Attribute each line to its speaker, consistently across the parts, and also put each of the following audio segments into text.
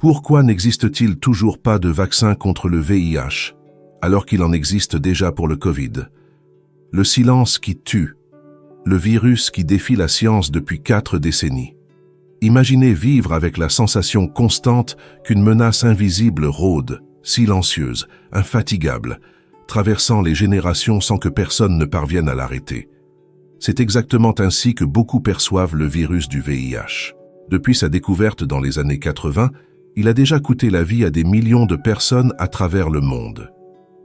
Speaker 1: Pourquoi n'existe-t-il toujours pas de vaccin contre le VIH, alors qu'il en existe déjà pour le Covid? Le silence qui tue, le virus qui défie la science depuis 4 décennies. Imaginez vivre avec la sensation constante qu'une menace invisible rôde, silencieuse, infatigable, traversant les générations sans que personne ne parvienne à l'arrêter. C'est exactement ainsi que beaucoup perçoivent le virus du VIH. Depuis sa découverte dans les années 80, il a déjà coûté la vie à des millions de personnes à travers le monde.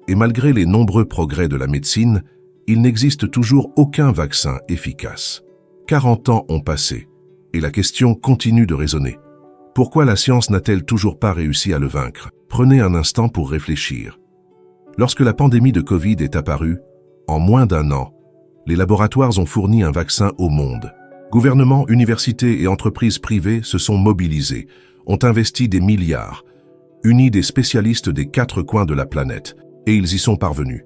Speaker 1: Et malgré les nombreux progrès de la médecine, il n'existe toujours aucun vaccin efficace. 40 ans ont passé, et la question continue de résonner. Pourquoi la science n'a-t-elle toujours pas réussi à le vaincre? Prenez un instant pour réfléchir. Lorsque la pandémie de Covid est apparue, en moins d'1 an, les laboratoires ont fourni un vaccin au monde. Gouvernements, universités et entreprises privées se sont mobilisés, ont investi des milliards, unis des spécialistes des 4 coins de la planète, et ils y sont parvenus.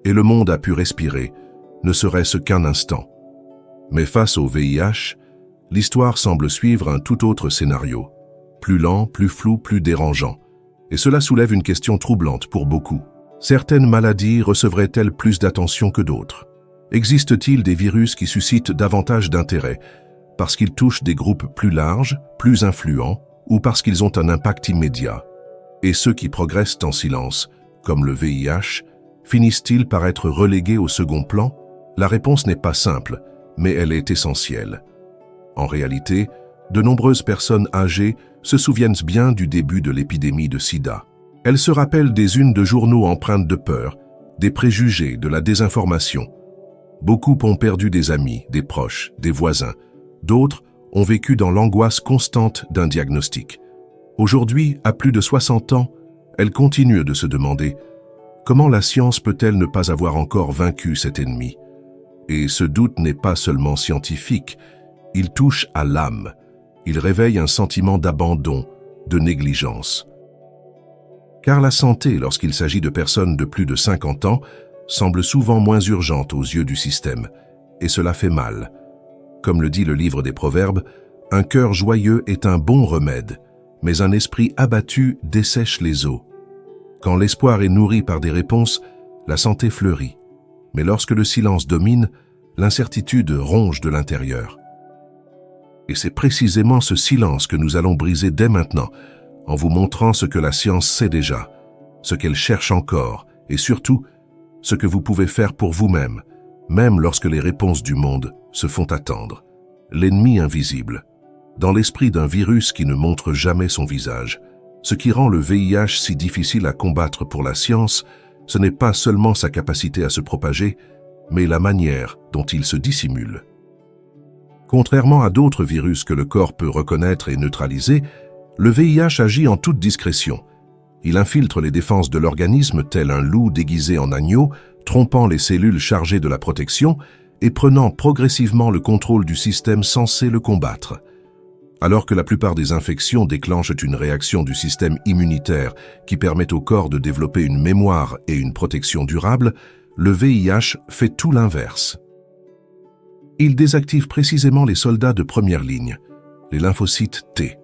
Speaker 1: Et le monde a pu respirer, ne serait-ce qu'un instant. Mais face au VIH, l'histoire semble suivre un tout autre scénario, plus lent, plus flou, plus dérangeant. Et cela soulève une question troublante pour beaucoup. Certaines maladies recevraient-elles plus d'attention que d'autres? Existe-t-il des virus qui suscitent davantage d'intérêt parce qu'ils touchent des groupes plus larges, plus influents, ou parce qu'ils ont un impact immédiat? Et ceux qui progressent en silence, comme le VIH, finissent-ils par être relégués au second plan? La réponse n'est pas simple, mais elle est essentielle. En réalité, de nombreuses personnes âgées se souviennent bien du début de l'épidémie de sida. Elles se rappellent des unes de journaux empreintes de peur, des préjugés, de la désinformation. Beaucoup ont perdu des amis, des proches, des voisins. D'autres ont vécu dans l'angoisse constante d'un diagnostic. Aujourd'hui, à plus de 60 ans, elles continuent de se demander comment la science peut-elle ne pas avoir encore vaincu cet ennemi? Et ce doute n'est pas seulement scientifique, il touche à l'âme. Il réveille un sentiment d'abandon, de négligence. Car la santé, lorsqu'il s'agit de personnes de plus de 50 ans, semble souvent moins urgente aux yeux du système, et cela fait mal. Comme le dit le livre des Proverbes, un cœur joyeux est un bon remède, mais un esprit abattu dessèche les eaux. Quand l'espoir est nourri par des réponses, la santé fleurit. Mais lorsque le silence domine, l'incertitude ronge de l'intérieur. Et c'est précisément ce silence que nous allons briser dès maintenant, en vous montrant ce que la science sait déjà, ce qu'elle cherche encore, et surtout, ce que vous pouvez faire pour vous-même, même lorsque les réponses du monde se font attendre. L'ennemi invisible. Dans l'esprit d'un virus qui ne montre jamais son visage, ce qui rend le VIH si difficile à combattre pour la science, ce n'est pas seulement sa capacité à se propager, mais la manière dont il se dissimule. Contrairement à d'autres virus que le corps peut reconnaître et neutraliser, le VIH agit en toute discrétion. Il infiltre les défenses de l'organisme tel un loup déguisé en agneau, trompant les cellules chargées de la protection et prenant progressivement le contrôle du système censé le combattre. Alors que la plupart des infections déclenchent une réaction du système immunitaire qui permet au corps de développer une mémoire et une protection durable, le VIH fait tout l'inverse. Il désactive précisément les soldats de première ligne, les lymphocytes T.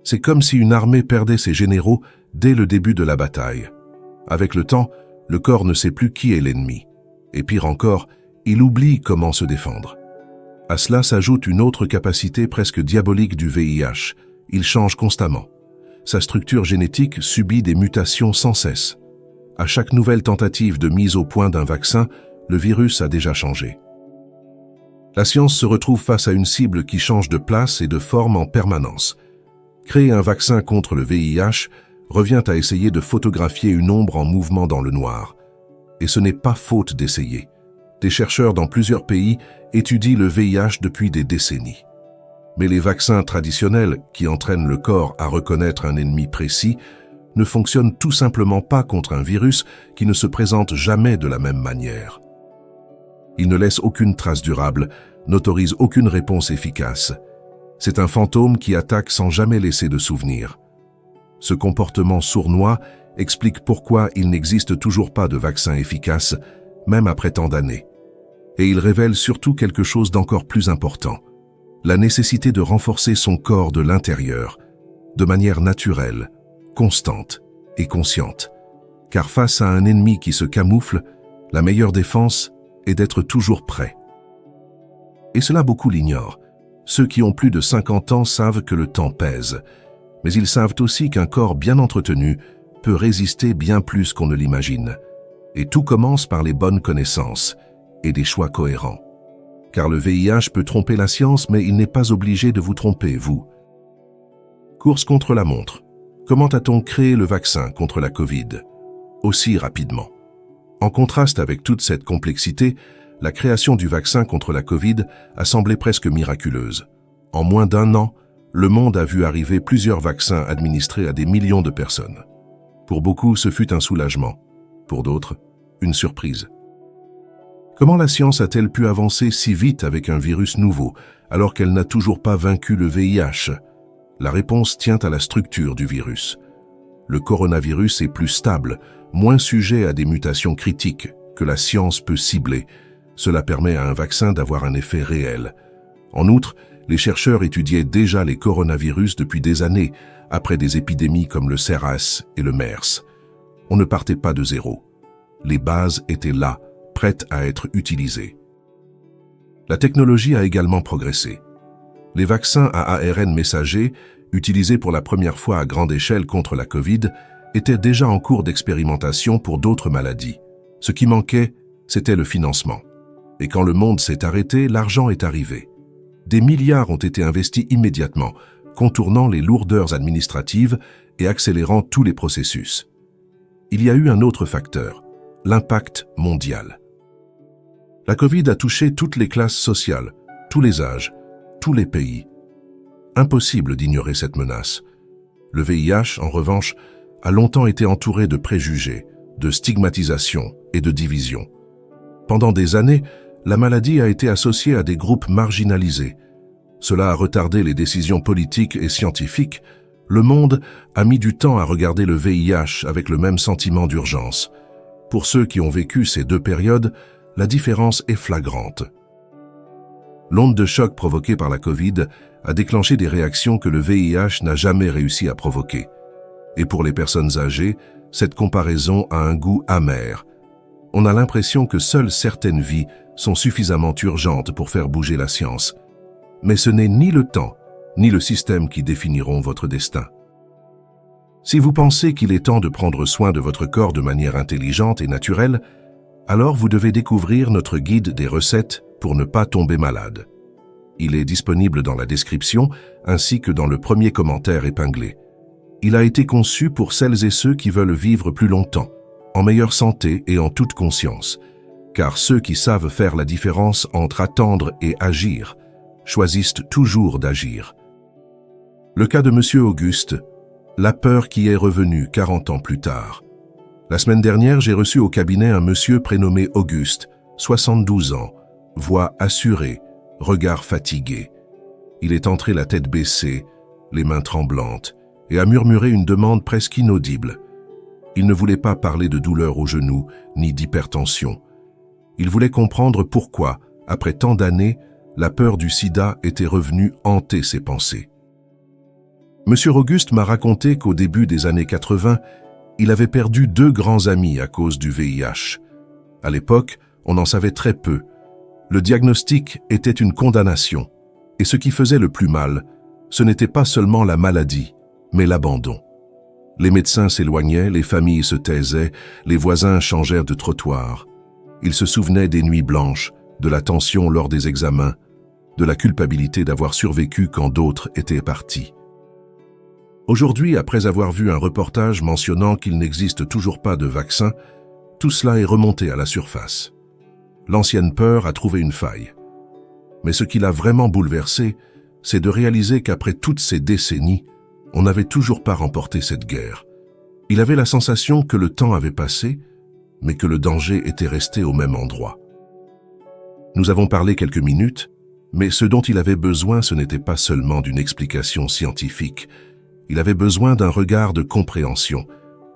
Speaker 1: C'est comme si une armée perdait ses généraux dès le début de la bataille. Avec le temps, le corps ne sait plus qui est l'ennemi. Et pire encore, il oublie comment se défendre. À cela s'ajoute une autre capacité presque diabolique du VIH. Il change constamment. Sa structure génétique subit des mutations sans cesse. À chaque nouvelle tentative de mise au point d'un vaccin, le virus a déjà changé. La science se retrouve face à une cible qui change de place et de forme en permanence. Créer un vaccin contre le VIH revient à essayer de photographier une ombre en mouvement dans le noir. Et ce n'est pas faute d'essayer. Des chercheurs dans plusieurs pays étudient le VIH depuis des décennies. Mais les vaccins traditionnels, qui entraînent le corps à reconnaître un ennemi précis, ne fonctionnent tout simplement pas contre un virus qui ne se présente jamais de la même manière. Ils ne laissent aucune trace durable, n'autorisent aucune réponse efficace. C'est un fantôme qui attaque sans jamais laisser de souvenir. Ce comportement sournois explique pourquoi il n'existe toujours pas de vaccin efficace, même après tant d'années. Et il révèle surtout quelque chose d'encore plus important, la nécessité de renforcer son corps de l'intérieur, de manière naturelle, constante et consciente. Car face à un ennemi qui se camoufle, la meilleure défense est d'être toujours prêt. Et cela beaucoup l'ignorent. Ceux qui ont plus de 50 ans savent que le temps pèse, mais ils savent aussi qu'un corps bien entretenu peut résister bien plus qu'on ne l'imagine. Et tout commence par les bonnes connaissances et des choix cohérents. Car le VIH peut tromper la science, mais il n'est pas obligé de vous tromper, vous. Course contre la montre. Comment a-t-on créé le vaccin contre la Covid aussi rapidement? En contraste avec toute cette complexité, la création du vaccin contre la Covid a semblé presque miraculeuse. En moins d'1 an, le monde a vu arriver plusieurs vaccins administrés à des millions de personnes. Pour beaucoup, ce fut un soulagement. Pour d'autres, une surprise. Comment la science a-t-elle pu avancer si vite avec un virus nouveau, alors qu'elle n'a toujours pas vaincu le VIH? La réponse tient à la structure du virus. Le coronavirus est plus stable, moins sujet à des mutations critiques que la science peut cibler. Cela permet à un vaccin d'avoir un effet réel. En outre, les chercheurs étudiaient déjà les coronavirus depuis des années, après des épidémies comme le SARS et le MERS. On ne partait pas de zéro. Les bases étaient là, prêtes à être utilisées. La technologie a également progressé. Les vaccins à ARN messager, utilisés pour la première fois à grande échelle contre la Covid, étaient déjà en cours d'expérimentation pour d'autres maladies. Ce qui manquait, c'était le financement. Et quand le monde s'est arrêté, l'argent est arrivé. Des milliards ont été investis immédiatement, contournant les lourdeurs administratives et accélérant tous les processus. Il y a eu un autre facteur, l'impact mondial. La Covid a touché toutes les classes sociales, tous les âges, tous les pays. Impossible d'ignorer cette menace. Le VIH, en revanche, a longtemps été entouré de préjugés, de stigmatisation et de division. Pendant des années, la maladie a été associée à des groupes marginalisés. Cela a retardé les décisions politiques et scientifiques. Le monde a mis du temps à regarder le VIH avec le même sentiment d'urgence. Pour ceux qui ont vécu ces deux périodes, la différence est flagrante. L'onde de choc provoquée par la Covid a déclenché des réactions que le VIH n'a jamais réussi à provoquer. Et pour les personnes âgées, cette comparaison a un goût amer. On a l'impression que seules certaines vies sont suffisamment urgentes pour faire bouger la science. Mais ce n'est ni le temps, ni le système qui définiront votre destin. Si vous pensez qu'il est temps de prendre soin de votre corps de manière intelligente et naturelle, alors vous devez découvrir notre guide des recettes pour ne pas tomber malade. Il est disponible dans la description ainsi que dans le premier commentaire épinglé. Il a été conçu pour celles et ceux qui veulent vivre plus longtemps, en meilleure santé et en toute conscience, car ceux qui savent faire la différence entre attendre et agir choisissent toujours d'agir. Le cas de M. Auguste, la peur qui est revenue 40 ans plus tard. La semaine dernière, j'ai reçu au cabinet un monsieur prénommé Auguste, 72 ans, voix assurée, regard fatigué. Il est entré la tête baissée, les mains tremblantes, et a murmuré une demande presque inaudible. Il ne voulait pas parler de douleur au genou, ni d'hypertension. Il voulait comprendre pourquoi, après tant d'années, la peur du sida était revenue hanter ses pensées. Monsieur Auguste m'a raconté qu'au début des années 80, il avait perdu 2 grands amis à cause du VIH. À l'époque, on en savait très peu. Le diagnostic était une condamnation. Et ce qui faisait le plus mal, ce n'était pas seulement la maladie, mais l'abandon. Les médecins s'éloignaient, les familles se taisaient, les voisins changèrent de trottoir. Il se souvenait des nuits blanches, de la tension lors des examens, de la culpabilité d'avoir survécu quand d'autres étaient partis. Aujourd'hui, après avoir vu un reportage mentionnant qu'il n'existe toujours pas de vaccin, tout cela est remonté à la surface. L'ancienne peur a trouvé une faille. Mais ce qui l'a vraiment bouleversé, c'est de réaliser qu'après toutes ces décennies, on n'avait toujours pas remporté cette guerre. Il avait la sensation que le temps avait passé, mais que le danger était resté au même endroit. Nous avons parlé quelques minutes, mais ce dont il avait besoin, ce n'était pas seulement d'une explication scientifique. Il avait besoin d'un regard de compréhension,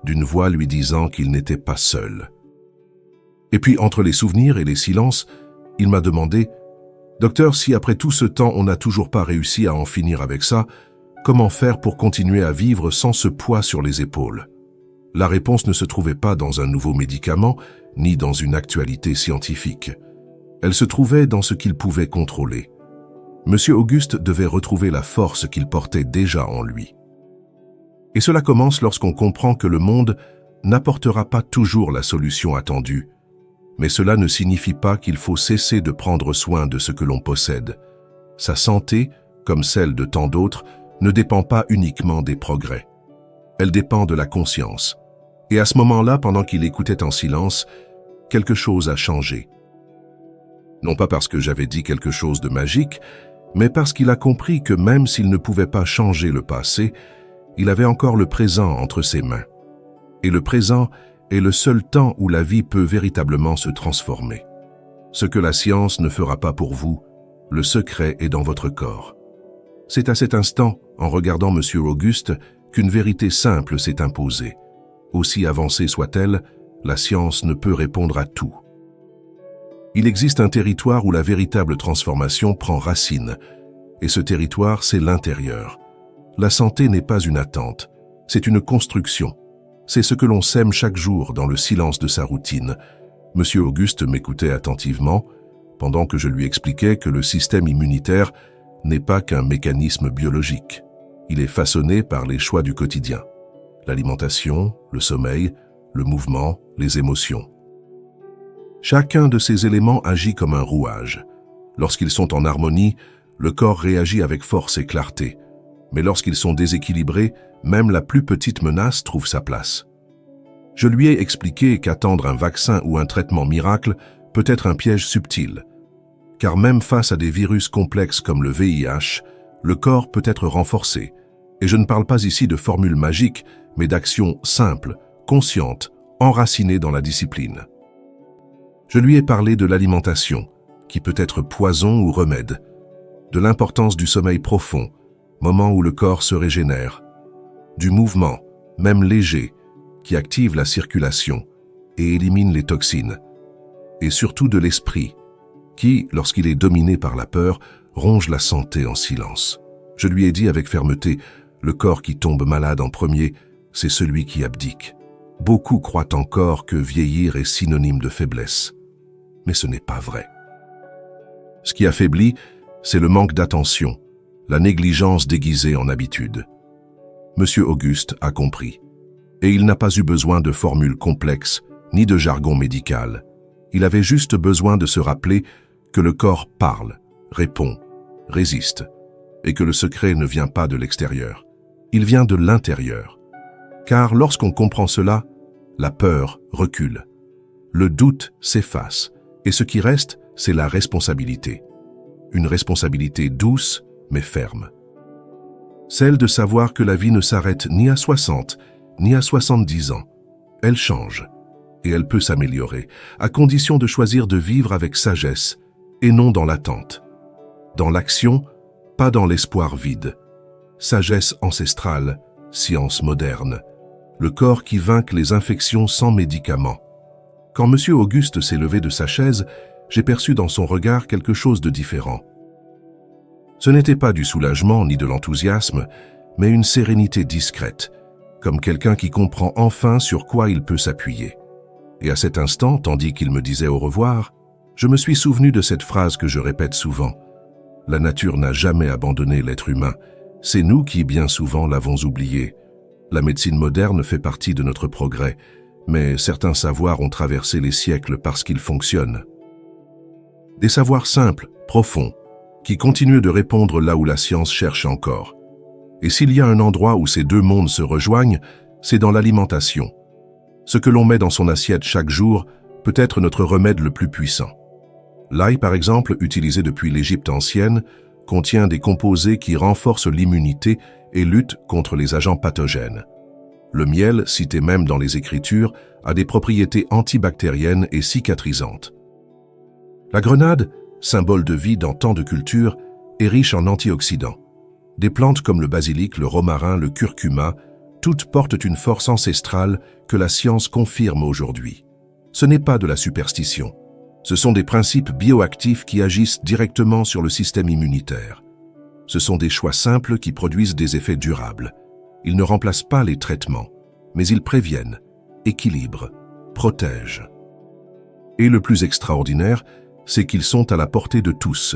Speaker 1: d'une voix lui disant qu'il n'était pas seul. Et puis, entre les souvenirs et les silences, il m'a demandé « Docteur, si après tout ce temps on n'a toujours pas réussi à en finir avec ça, Comment faire pour continuer à vivre sans ce poids sur les épaules? La réponse ne se trouvait pas dans un nouveau médicament, ni dans une actualité scientifique. Elle se trouvait dans ce qu'il pouvait contrôler. Monsieur Auguste devait retrouver la force qu'il portait déjà en lui. Et cela commence lorsqu'on comprend que le monde n'apportera pas toujours la solution attendue. Mais cela ne signifie pas qu'il faut cesser de prendre soin de ce que l'on possède. Sa santé, comme celle de tant d'autres, ne dépend pas uniquement des progrès. Elle dépend de la conscience. Et à ce moment-là, pendant qu'il écoutait en silence, quelque chose a changé. Non pas parce que j'avais dit quelque chose de magique, mais parce qu'il a compris que même s'il ne pouvait pas changer le passé, il avait encore le présent entre ses mains. Et le présent est le seul temps où la vie peut véritablement se transformer. Ce que la science ne fera pas pour vous, le secret est dans votre corps. C'est à cet instant, en regardant Monsieur Auguste, qu'une vérité simple s'est imposée. Aussi avancée soit-elle, la science ne peut répondre à tout. Il existe un territoire où la véritable transformation prend racine, et ce territoire, c'est l'intérieur. La santé n'est pas une attente, c'est une construction. C'est ce que l'on sème chaque jour dans le silence de sa routine. Monsieur Auguste m'écoutait attentivement, pendant que je lui expliquais que le système immunitaire n'est pas qu'un mécanisme biologique. Il est façonné par les choix du quotidien. L'alimentation, le sommeil, le mouvement, les émotions. Chacun de ces éléments agit comme un rouage. Lorsqu'ils sont en harmonie, le corps réagit avec force et clarté. Mais lorsqu'ils sont déséquilibrés, même la plus petite menace trouve sa place. Je lui ai expliqué qu'attendre un vaccin ou un traitement miracle peut être un piège subtil. Car même face à des virus complexes comme le VIH, le corps peut être renforcé. Et je ne parle pas ici de formules magiques, mais d'actions simples, conscientes, enracinées dans la discipline. Je lui ai parlé de l'alimentation, qui peut être poison ou remède, de l'importance du sommeil profond, moment où le corps se régénère, du mouvement, même léger, qui active la circulation et élimine les toxines, et surtout de l'esprit, qui, lorsqu'il est dominé par la peur, ronge la santé en silence. Je lui ai dit avec fermeté, le corps qui tombe malade en premier, c'est celui qui abdique. Beaucoup croient encore que vieillir est synonyme de faiblesse. Mais ce n'est pas vrai. Ce qui affaiblit, c'est le manque d'attention, la négligence déguisée en habitude. Monsieur Auguste a compris. Et il n'a pas eu besoin de formules complexes, ni de jargon médical. Il avait juste besoin de se rappeler que le corps parle, répond, résiste, et que le secret ne vient pas de l'extérieur. Il vient de l'intérieur. Car lorsqu'on comprend cela, la peur recule. Le doute s'efface, et ce qui reste, c'est la responsabilité. Une responsabilité douce, mais ferme. Celle de savoir que la vie ne s'arrête ni à 60, ni à 70 ans. Elle change, et elle peut s'améliorer, à condition de choisir de vivre avec sagesse, et non dans l'attente. Dans l'action, pas dans l'espoir vide. Sagesse ancestrale, science moderne. Le corps qui vainque les infections sans médicaments. Quand Monsieur Auguste s'est levé de sa chaise, j'ai perçu dans son regard quelque chose de différent. Ce n'était pas du soulagement ni de l'enthousiasme, mais une sérénité discrète, comme quelqu'un qui comprend enfin sur quoi il peut s'appuyer. Et à cet instant, tandis qu'il me disait au revoir, je me suis souvenu de cette phrase que je répète souvent. La nature n'a jamais abandonné l'être humain. C'est nous qui, bien souvent, l'avons oublié. La médecine moderne fait partie de notre progrès, mais certains savoirs ont traversé les siècles parce qu'ils fonctionnent. Des savoirs simples, profonds, qui continuent de répondre là où la science cherche encore. Et s'il y a un endroit où ces deux mondes se rejoignent, c'est dans l'alimentation. Ce que l'on met dans son assiette chaque jour peut être notre remède le plus puissant. L'ail, par exemple, utilisé depuis l'Égypte ancienne, contient des composés qui renforcent l'immunité et luttent contre les agents pathogènes. Le miel, cité même dans les Écritures, a des propriétés antibactériennes et cicatrisantes. La grenade, symbole de vie dans tant de cultures, est riche en antioxydants. Des plantes comme le basilic, le romarin, le curcuma, toutes portent une force ancestrale que la science confirme aujourd'hui. Ce n'est pas de la superstition. Ce sont des principes bioactifs qui agissent directement sur le système immunitaire. Ce sont des choix simples qui produisent des effets durables. Ils ne remplacent pas les traitements, mais ils préviennent, équilibrent, protègent. Et le plus extraordinaire, c'est qu'ils sont à la portée de tous.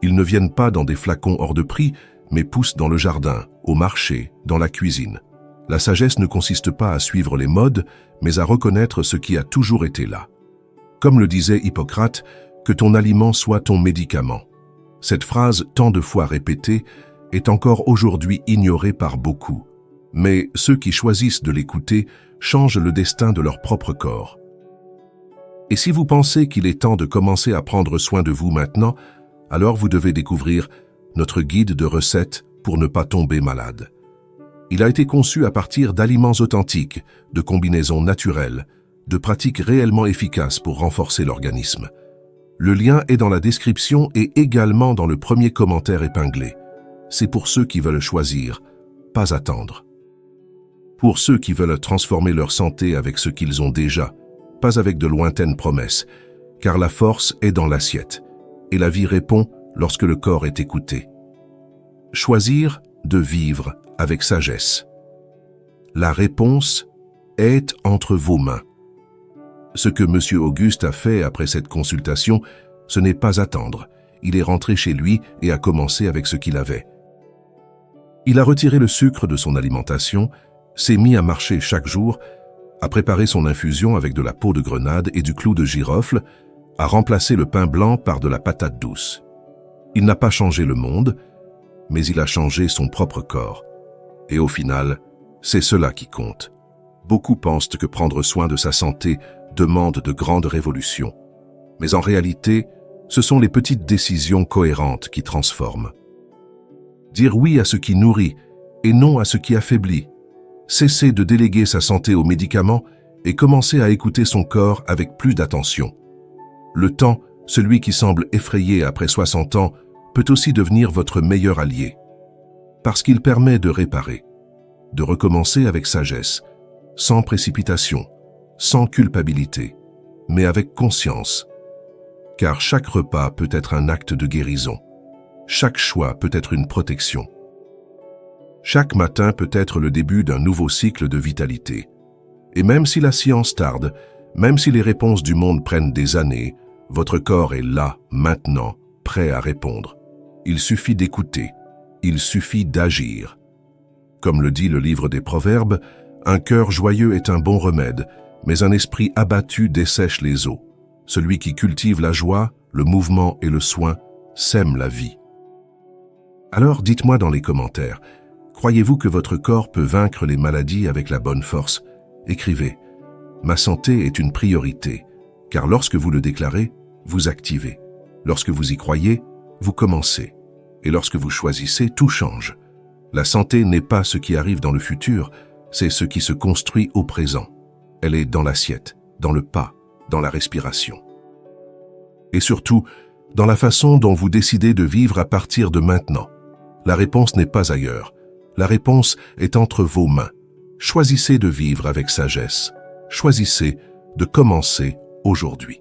Speaker 1: Ils ne viennent pas dans des flacons hors de prix, mais poussent dans le jardin, au marché, dans la cuisine. La sagesse ne consiste pas à suivre les modes, mais à reconnaître ce qui a toujours été là. Comme le disait Hippocrate, que ton aliment soit ton médicament. Cette phrase, tant de fois répétée, est encore aujourd'hui ignorée par beaucoup. Mais ceux qui choisissent de l'écouter changent le destin de leur propre corps. Et si vous pensez qu'il est temps de commencer à prendre soin de vous maintenant, alors vous devez découvrir notre guide de recettes pour ne pas tomber malade. Il a été conçu à partir d'aliments authentiques, de combinaisons naturelles, de pratiques réellement efficaces pour renforcer l'organisme. Le lien est dans la description et également dans le premier commentaire épinglé. C'est pour ceux qui veulent choisir, pas attendre. Pour ceux qui veulent transformer leur santé avec ce qu'ils ont déjà, pas avec de lointaines promesses, car la force est dans l'assiette, et la vie répond lorsque le corps est écouté. Choisir de vivre avec sagesse. La réponse est entre vos mains. Ce que M. Auguste a fait après cette consultation, ce n'est pas attendre. Il est rentré chez lui et a commencé avec ce qu'il avait. Il a retiré le sucre de son alimentation, s'est mis à marcher chaque jour, a préparé son infusion avec de la peau de grenade et du clou de girofle, a remplacé le pain blanc par de la patate douce. Il n'a pas changé le monde, mais il a changé son propre corps. Et au final, c'est cela qui compte. Beaucoup pensent que prendre soin de sa santé demande de grandes révolutions. Mais en réalité, ce sont les petites décisions cohérentes qui transforment. Dire oui à ce qui nourrit et non à ce qui affaiblit. Cesser de déléguer sa santé aux médicaments et commencer à écouter son corps avec plus d'attention. Le temps, celui qui semble effrayé après 60 ans, peut aussi devenir votre meilleur allié. Parce qu'il permet de réparer, de recommencer avec sagesse, sans précipitation, sans culpabilité, mais avec conscience. Car chaque repas peut être un acte de guérison. Chaque choix peut être une protection. Chaque matin peut être le début d'un nouveau cycle de vitalité. Et même si la science tarde, même si les réponses du monde prennent des années, votre corps est là, maintenant, prêt à répondre. Il suffit d'écouter, il suffit d'agir. Comme le dit le livre des Proverbes, un cœur joyeux est un bon remède, mais un esprit abattu dessèche les eaux. Celui qui cultive la joie, le mouvement et le soin sème la vie. Alors dites-moi dans les commentaires, croyez-vous que votre corps peut vaincre les maladies avec la bonne force? Écrivez « Ma santé est une priorité », car lorsque vous le déclarez, vous activez. Lorsque vous y croyez, vous commencez. Et lorsque vous choisissez, tout change. La santé n'est pas ce qui arrive dans le futur, c'est ce qui se construit au présent. Elle est dans l'assiette, dans le pas, dans la respiration. Et surtout, dans la façon dont vous décidez de vivre à partir de maintenant. La réponse n'est pas ailleurs. La réponse est entre vos mains. Choisissez de vivre avec sagesse. Choisissez de commencer aujourd'hui.